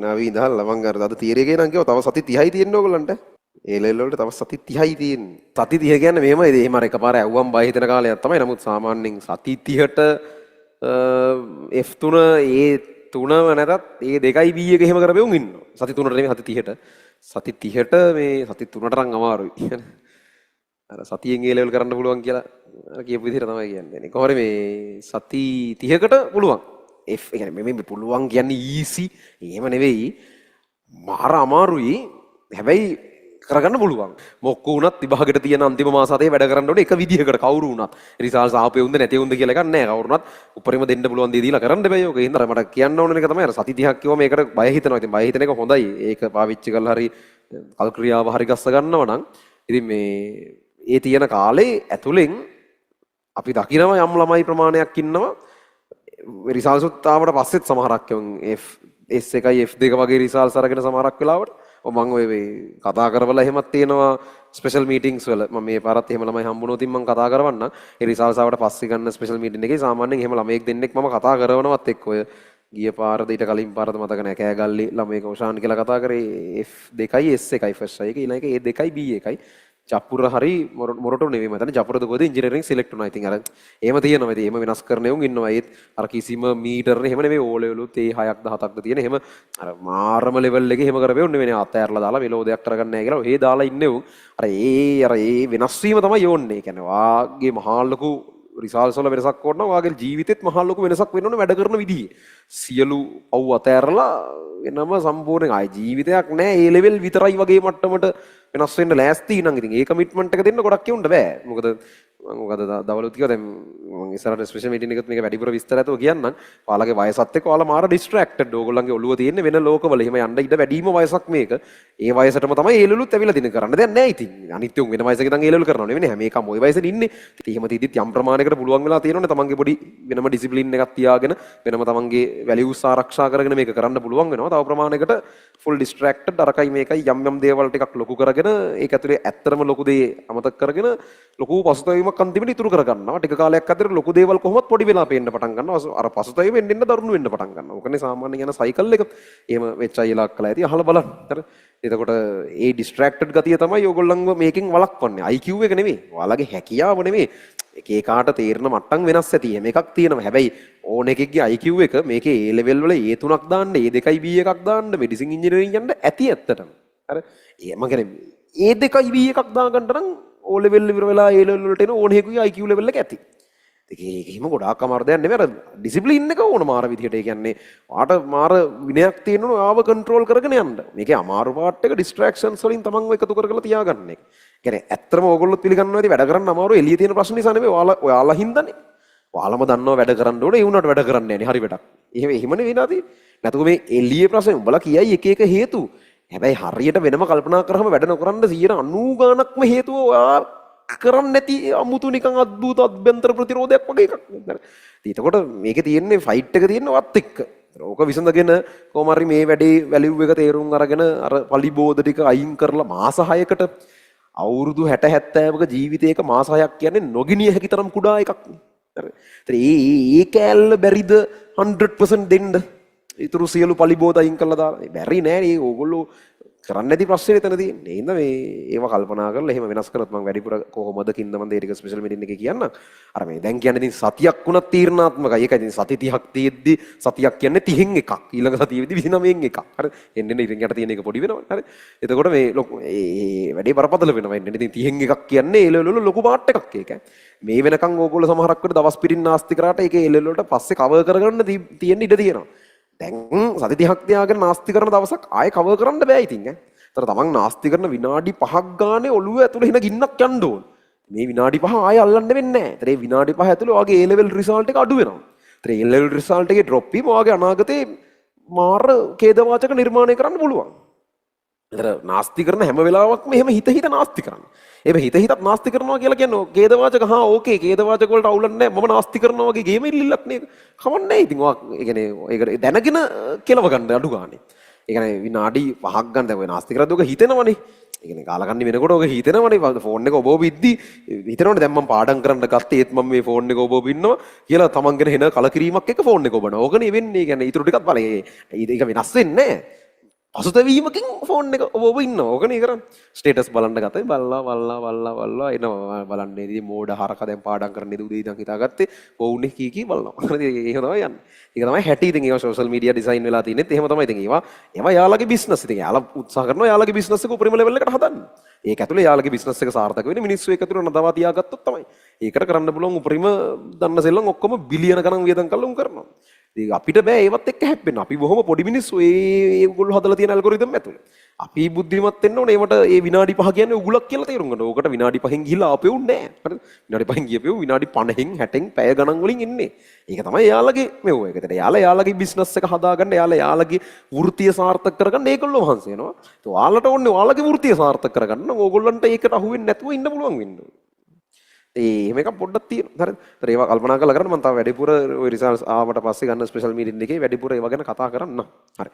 නාවි ඉඳහල්ලා මං අර තීරය ගේ නම් කිව්වා තව සති 30යි තියෙන්න ඕගලන්ට. ඒ ලෙවල් වලට තව සති 30යි තියෙන්නේ. සති 30 කියන්නේ මෙහෙමයි. එහෙම අර එකපාර ඇව්වම් බය හිතන කාලයක් තමයි. නමුත් සාමාන්‍යයෙන් සති 30ට F3 A3ම නැතත් A2යි B එක එහෙම කරපෙවුන් ඉන්නවා. සති 3ට නෙමෙයි සති 30ට. සති 30ට මේ සති 3ට නම් අමාරුයි. අර සතියෙන් A level කරන්න පුළුවන් කියලා අර කියපු විදිහට තමයි කියන්නේ. කොහොමද මේ සති 30කට පුළුවන්. F කියන්නේ මේ පුළුවන් කියන්නේ easy. එහෙම නෙවෙයි. මාර අමාරුයි. හැබැයි කරගන්න පුළුවන්. මොක්කු වුණත් විභාගෙට තියෙන අන්තිම මාස හතේ වැඩ කරන්න ඕනේ එක විදිහකට කවුරු වුණත්. රිසල්ට්ස් ආපේ උන්ද නැති උන්ද කියලා එකක් නැහැ. කවුරුණත් උපරිම දෙන්න පුළුවන් දේ දීලා කරන්න බෑ. ඔක හින්දා මට කියන්න ඕන එක තමයි අර සති 30ක් කිව්වම මේකට බය හිතනවා. ඉතින් බය හිතන එක හොඳයි. ඒක පාවිච්චි කරලා හරි කල් ක්‍රියාව හරි ගස්ස ගන්නවා නම් ඉතින් මේ ඒ තියෙන කාලේ ඇතුලෙන් අපි දකිනවා යම් ළමයි ප්‍රමාණයක් ඉන්නවා රිසල්ට්ස් උත් ආවට පස්සෙත් සමහරක් S1යි F2 වගේ රිසල්ට්ස් අරගෙන සමහරක් වෙලාවට මම ඔය කතා කරවලා එහෙමත් තියෙනවා ස්පෙෂල් මීටින්ග්ස් වල මම මේ පාරත් එහෙම ළමයි හම්බුනොත් මම කතා කරවන්න ඒ රිසල්ට්ස් ආවට පස්සේ ගන්න ස්පෙෂල් මීටින් එකේ සාමාන්‍යයෙන් එහෙම ළමයෙක් දෙන්නෙක් මම කතා කරවනවත් එක්ක ඔය ගිය පාරද ඊට කලින් පාරද මතක නැහැ කෑගල්ලි ළමයෙක් ඔෂාන් කියලා කතා කරේ F2යි S1යි ෆස්ට් එක ඊළඟ එක A2යි B1යි ජපුර හරි මොරටු නෙවෙයි මතන ජපුරද කොහෙද ඉංජිනේරිං සිලෙක්ට් වුණා. ඉතින් අර එහෙම තියෙනවා. ඉතින් එහෙම වෙනස් කරන උන් ඉන්නවා. ඒත් අර කිසිම මීටර් නෙ එහෙම නෙවෙයි ඕ ලෙවල් උත් ඒ 6ක් 17ක්ද තියෙන. එහෙම අර මාරම ලෙවල් එකේ එහෙම කරපෙවුන් නෙවෙයි. අතෑරලා දාලා මෙලෝදයක් කරගන්න නැහැ කියලා ඔහේ දාලා ඉන්නේ උන්. අර ඒ වෙනස් වීම තමයි යෝන්නේ. ඒ කියන්නේ වාගේ මහා ලොකු රිසල්ට්ස් වල වෙනසක් ඕන නම් වාගේ ජීවිතෙත් මහා ලොකු වෙනසක් වෙන්න ඕනේ වැඩ කරන විදිහේ. සියලු පව් අතෑරලා වෙනම සම්පූර්ණයෙන් ආයි ජීවිතයක් නැහැ. ඒ ලෙවල් විතරයි වගේ මට්ටමට වෙනස් වෙන්න ලෑස්ති නම් ඉතින් ඒ කමිට්මන්ට් එක දෙන්න ගොඩක් කියන්න බෑ. මොකද මම මොකද දවලුත් කිව්වා දැන් මම ඉස්සරහට ස්පෙෂල් මීටින් එකත් මේක වැඩිපුර විස්තර ඇතුව කියන්නම්. ඔයාලගේ වයසත් එක්ක ඔයාලා මාර ඩිස්ට්‍රැක්ටඩ්. ඕගොල්ලන්ගේ ඔළුව තියෙන්නේ වෙන ලෝකවල. එහෙම යන්න ඉඩ වැඩිම වයසක් මේක. ඒ වයසටම තමයි ඒ ලෙවලුත් ඇවිල්ලා තින කරන්න දෙයක් නැහැ ඉතින්. අනිත් උන් වෙන වයසක ඉඳන් ඒ ලෙවල් කරනව නෙවෙයි. හැම එකම ওই වයසෙන් ඉන්නේ. ඉතින් එහෙම තීදිත් යම් ප්‍රමාණයකට පුළුවන් වෙලා තියෙනවනේ තමන්ගේ පොඩි වෙනම ඩිසිප්ලින් එකක් තියාගෙන වෙනම තමන්ගේ වැලියුස් ආරක්ෂා කරගෙන මේක කරන්න පුළුවන් වෙනවා. තව ප්‍රමාණයකට ෆුල් ඩිස්ට්‍රැක්ටඩ් අරකයි මේකයි යම් දේවල් ටිකක් ලොකු කරගෙන ඒක ඇතුලේ ඇත්තටම ලොකු දේ අමතක කරගෙන ලොකු පසුතැවීමක් අන්තිමට ඉතුරු කරගන්නවා. ටික කාලයක් ඇතුලේ ලොකු දේවල් කොහොමත් පොඩි වෙලා පේන්න පටන් ගන්නවා. අර පසුතැවීම එන්න දරුණු වෙන්න පටන් ගන්නවා. ඕකනේ සාමාන්‍යයෙන් යන සයිකල් එක. එහෙම වෙච්ච අයලා කළා ඇති අහලා බලන්න. හරි. එතකොට ඒ ඩිස්ට්‍රැක්ටඩ් ගතිය තමයි ඕගොල්ලන්ව මේකෙන් වළක්වන්නේ. IQ එක නෙමෙයි. ඔයාලගේ හැකියාව නෙමෙයි. එක එකාට තේරෙන මට්ටම් වෙනස් ඇති. එහෙම එකක් තියෙනවා. හැබැයි ඕන එකෙක්ගේ IQ එක මේකේ A level වල A3ක් දාන්න, A2යි B1ක් දාන්න, මෙඩිසින් ඉංජිනේරින් යන්න ඇති ඇත්තටම. හරි. මම කියන්නේ A2යි B1ක් දාගන්න නම් O level ඉවර වෙලා A level වලට එන ඕන එකකුයි IQ level එක ඇති. ඒක එහෙම ගොඩාක් අමාරු දෙයක් නෙමෙයි. අර ඩිසිප්ලින් එක ඕන මාර විදිහට. ඒ කියන්නේ ඔයාට මාර විනයක් තියෙනවා ආව කන්ට්‍රෝල් කරගෙන යන්න. මේකේ අමාරු පාර්ට් එක ඩිස්ට්‍රැක්ෂන්ස් වලින් තමන්ව එකතු කරලා තියාගන්න එක. කියන්නේ ඇත්තම ඕගොල්ලොත් පිළිගන්නවා ඇති වැඩ කරන්න අමාරු එළිය තියෙන ප්‍රශ්න නිසා නෙමෙයි. ඔයාලා හින්දානේ. ඔයාලම දන්නවා වැඩ කරන්න ඕනේ. ඒ වුණාට වැඩ කරන්නේ නැහැ නේ. හරි වැඩක්. එහෙමනේ වෙනාදී. නැතුව මේ එළියේ ප්‍රශ්නේ උඹලා කියයි එක එක හේතු. හැබැයි හරියට වෙනම කල්පනා කරාම වැඩ නොකරන්න 90 ගාණක්ම හේතුව ඔයා කරන්නේ නැති අමුතු නිකන් අද්භූත අභ්‍යන්තර ප්‍රතිරෝධයක් වගේ එකක් නේද? එතකොට මේකේ තියෙන්නේ ෆයිට් එක තියෙන්නේ වත් එක්ක. ඕක විසඳගෙන කොහොම හරි මේ වැඩේ වැලියු එක තේරුම් අරගෙන අර පලිබෝධ ටික අයින් කරලා මාස 6කට අවුරුදු 60 70ක ජීවිතයක මාස 6ක් කියන්නේ නොගිනිය හැකි තරම් කුඩා එකක් නේ. ඒ කෑල්ල බැරිද 100% දෙන්න? ඊටු සියලු පලිබෝධ අයින් කළා දාලා බැරි නෑ නේ ඕගොල්ලෝ කරන්න නැති ප්‍රශ්නේ එතන තියෙන්නේ. ඒ හින්දා මේ ඒව කල්පනා කරලා එහෙම වෙනස් කරොත් මම වැඩිපුර කොහොමද කින්ද මම ඒ ටික ස්පෙෂල් මීටින් එකේ කියන්නම්. අර මේ දැන් කියන්නේ ඉතින් සතියක් වුණත් තීරණාත්මකයි. ඒකයි ඉතින් සති 30ක් තියෙද්දි සතියක් කියන්නේ 30න් එකක්. ඊළඟ සතියෙදි 29න් එකක්. හරි. එන්නේ ඉතින් යට තියෙන එක පොඩි වෙනවා. හරි. එතකොට මේ මේ වැඩේ බරපතල වෙනවා. එන්නේ ඉතින් 30න් එකක් කියන්නේ ඒ ලෙවල් වල ලොකු පාට් එකක් ඒක. මේ වෙනකන් ඕගොල්ලෝ සමහරක් වෙලට දවස් පිටින් නාස්ති කරාට ඒකේ ඒ ලෙවල් වලට පස්සේ කවර් කරගන්න තියෙන ඉඩ තියෙනවා. දැන් සති 30ක් තියාගෙන නාස්ති කරන දවසක් ආයෙ කවර් කරන්න බෑ ඉතින් ඈ. ඒතර තමන් නාස්ති කරන විනාඩි 5ක් ගානේ ඔළුව ඇතුලේ හින ගින්නක් යන්න ඕන. මේ විනාඩි 5 ආයෙ අල්ලන්න වෙන්නේ නැහැ. ඒතර මේ විනාඩි 5 ඇතුලේ ඔයාගේ A level result එක අඩු වෙනවා. ඒතර A level result එකේ drop වීම ඔයාගේ අනාගතේ මාර ඛේදවාචක නිර්මාණය කරන්න පුළුවන්. ඒතර නාස්ති කරන හැම වෙලාවකම එහෙම හිත නාස්ති කරන්න. ඒ හිතත් නාස්ති කරනවා කියලා කියන්නේ ඛේදවාචක ඕකේ ඛේදවාචක වලට අවුලක් නැහැ. මම නාස්ති කරනවා වගේ ගේම ඉල්ලක් නේද? කමන්නේ නැහැ. ඉතින් ඔයා ඒ කියන්නේ ඒක දැනගෙන කෙලව ගන්න අඩු ගානේ. ඒ කියන්නේ විනාඩි 5ක් ගන්න දැන් ඔය නාස්ති කරද්දී ඔක හිතෙනවනේ. ඒ කියන්නේ කාලකන්ණි වෙනකොට ඔක හිතෙනවනේ. ෆෝන් එක ඔබ බිද්දි හිතෙනවනේ දැන් මම පාඩම් කරන්න ගත්තේ ඒත් මම මේ ෆෝන් එක ඔබ බින්නවා කියලා තමන් ගැන එන කලකිරීමක් එක්ක ෆෝන් එක ඔබනවා. ඕකනේ වෙන්නේ. ඒ කියන්නේ ඊටු ටිකක් බලේ. ඒක වෙනස් වෙන්නේ නැහැ. පසුතැවීමකින් ෆෝන් එක ඔබ ඉන්නවා. ඕකනේ කරන්නේ. ස්ටේටස් බලන්න ගත්තේ බලලා එනවා බලන්නේ. ඉතින් මෝඩ හරක දැන් පාඩම් කරන්න ඉද උදේ ඉඳන් හිතාගත්තේ වුනේ කී බලනවා. ඉතින් ඒක තමයි යන්නේ. ඒක තමයි හැටි. ඉතින් ඒවා සෝෂල් මීඩියා ඩිසයින් වෙලා තියෙනෙත් එහෙම තමයි. ඉතින් ඒවා යාළගේ බිස්නස්. ඉතින් යාළා උත්සාහ කරනවා යාළගේ බිස්නස් එක උපරිම ලෙවල් එකට හදන්න. ඒක ඇතුලේ යාළගේ බිස්නස් එක සාර්ථක වෙන්නේ මිනිස්සු ඒක ඇතුලේ නදවා තියාගත්තොත් තමයි. ඒකට කරන්න පුළුවන් උපරිම දන්න සෙල්ලම් ඔක්කොම බිලියන ගණන් වියදම් කරලා උන් කරනවා. ඉතින් අපිට බෑ ඒවත් එක්ක හැප්පෙන්න. අපි බොහොම පොඩි මිනිස්සු ඒගොල්ලෝ හදලා තියෙන ඇල්ගොරිතම් ඇතුලේ. අපි බුද්ධිමත් වෙන්න ඕනේ. ඒවට ඒ විනාඩි 5 කියන්නේ උගුලක් කියලා තේරුම් ගන්න. ඕකට විනාඩි 5න් ගිහිල්ලා ආපෙව් නෑ. හරිද? විනාඩි 5න් ගියපෙව් විනාඩි 50න් 60න් පැය ගණන් වලින් එන්නේ. ඒක තමයි යාළගේ මෙව එක. ඒකට යාළගේ බිස්නස් එක හදාගන්න යාළගේ වෘත්තිය සාර්ථක කරගන්න ඒගොල්ලෝ මහන්සි වෙනවා. ඒ ඔයාලට ඕනේ ඔයාලගේ වෘත්තිය සාර්ථක කරගන්න. ඕගොල්ලන්ට ඒකට අහු වෙන්නේ නැතුව ඉන්න පුළුවන් වෙන්න ඕනේ. එහෙම එකක් පොඩ්ඩක් තියෙනවා. හරිද? ඒතර ඒවා කල්පනා කරලා කරන්න මම තව වැඩිපුර ওই රිසල්ට්ස් ආවට පස්සේ ගන්න ස්පෙෂල් මීටින් එකේ වැඩිපුර ඒවා ගැන කතා කරන්න. හරි.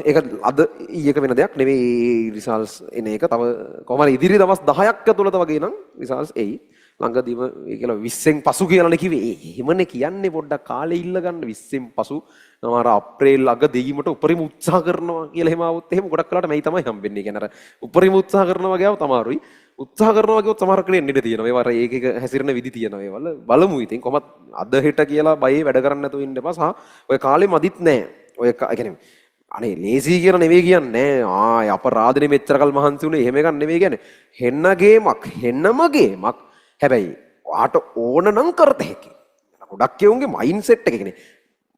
ඒක අද ඊයක වෙන දෙයක් නෙවෙයි රිසල්ට්ස් එන එක. තව කොහොම හරි ඉදිරි දවස් 10ක් ඇතුළත වගේ නම් රිසල්ට්ස් එයි. ළඟදීම ඒ කියලා 20න් පසු කියලානේ කිව්වේ. එහෙමනේ කියන්නේ පොඩ්ඩක් කාලේ ඉල්ල ගන්න 20න් පසු නමාර අප්‍රේල් අග දෙීමට උපරිම උත්සාහ කරනවා කියලා එහෙම આવොත් එහෙම ගොඩක් වෙලාට මේයි තමයි හම්බෙන්නේ. කියන්නේ අර උපරිම උත්සාහ කරනවා වගේ આવොත් අමාරුයි. උත්සාහ කරනවා කියොත් සමහර කෙනෙක් ඉන්න ඉඩ තියෙනවා. ඒවා අර ඒක හැසිරෙන විදි තියෙනවා. ඒවල බලමු ඉතින් කොහොමත් අද හෙට කියලා බයේ වැඩ කරන්න නැතුව ඉන්න එපා. සහ ඔය කාලේ මදිත් නැහැ. ඔය කියන්නේ අනේ ලේසි කියලා නෙවෙයි කියන්නේ. අපරාධනේ මෙච්චර කල් මහන්සි උනේ එහෙම එකක් නෙවෙයි කියන්නේ. හෙන්න ගේමක්, හෙන්නම ගේමක්. හැබැයි ඔයාට ඕන නම් කරත හැකි. ගොඩක් කෙවුන්ගේ මයින්ඩ් සෙට් එක කියන්නේ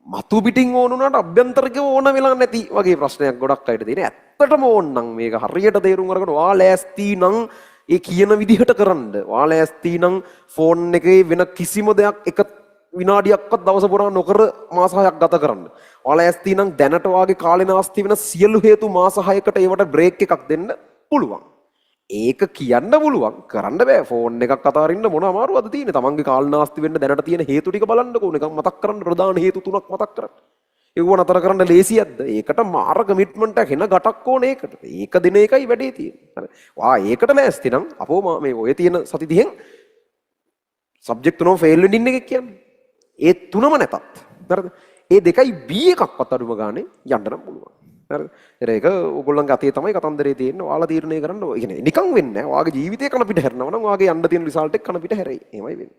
මතු පිටින් ඕන උනාට අභ්‍යන්තරිකව ඕන වෙලා නැති වගේ ප්‍රශ්නයක් ගොඩක් අයට තියෙන. ඇත්තටම ඕන නම් මේක හරියට තේරුම් අරගෙන ඔයා ලෑස්ති නම් ඒ කියන විදිහට කරන්න. ඔයා ලෑස්ති නම් ෆෝන් එකේ වෙන කිසිම දෙයක් එක විනාඩියක්වත් දවස පුරා නොකර මාස 6ක් ගත කරන්න. ඔයා ලෑස්ති නම් දැනට වාගේ කාලේ නාස්ති වෙන සියලු හේතු මාස 6කට ඒවට බ්‍රේක් එකක් දෙන්න පුළුවන්. ඒක කියන්න පුළුවන් කරන්න බෑ. ෆෝන් එකක් අතාරින්න මොන අමාරුවක්ද තියෙන්නේ? තමන්ගේ කාලනාස්ති වෙන්න දැනට තියෙන හේතු ටික බලන්නකෝ. නිකන් මතක් කරන්න ප්‍රධාන හේතු 3ක් මතක් කරන්න. ඒව නතර කරන්න ලේසියක්ද? ඒකට මාර කමිට්මන්ට් එකක් එන ගටක් ඕනේ ඒකට. ඒක දින එකයි වැඩේ තියෙන්නේ. හරි. වා ඒකට ලෑස්ති නම් අපෝ මේ ඔය තියෙන සති 30න් සබ්ජෙක්ට් තුනම ෆේල් වෙන්න ඉන්න එක කියන්නේ. ඒ තුනම නැතත්. හරිද? ඒ දෙකයි B එකක්වත් අඩුම ගානේ යන්න නම් පුළුවන්. හරිද? ඒක ඕගොල්ලන්ගේ අතේ තමයි කතන්දරේ තියෙන්නේ. ඔයාලා තීරණය කරන්න. ඒ කියන්නේ නිකන් වෙන්නේ නැහැ. ඔයාගේ ජීවිතේ කන පිට හැරෙනවා නම් ඔයාගේ යන්න තියෙන රිසල්ට් එක කන පිට හැරෙයි. එහෙමයි වෙන්නේ.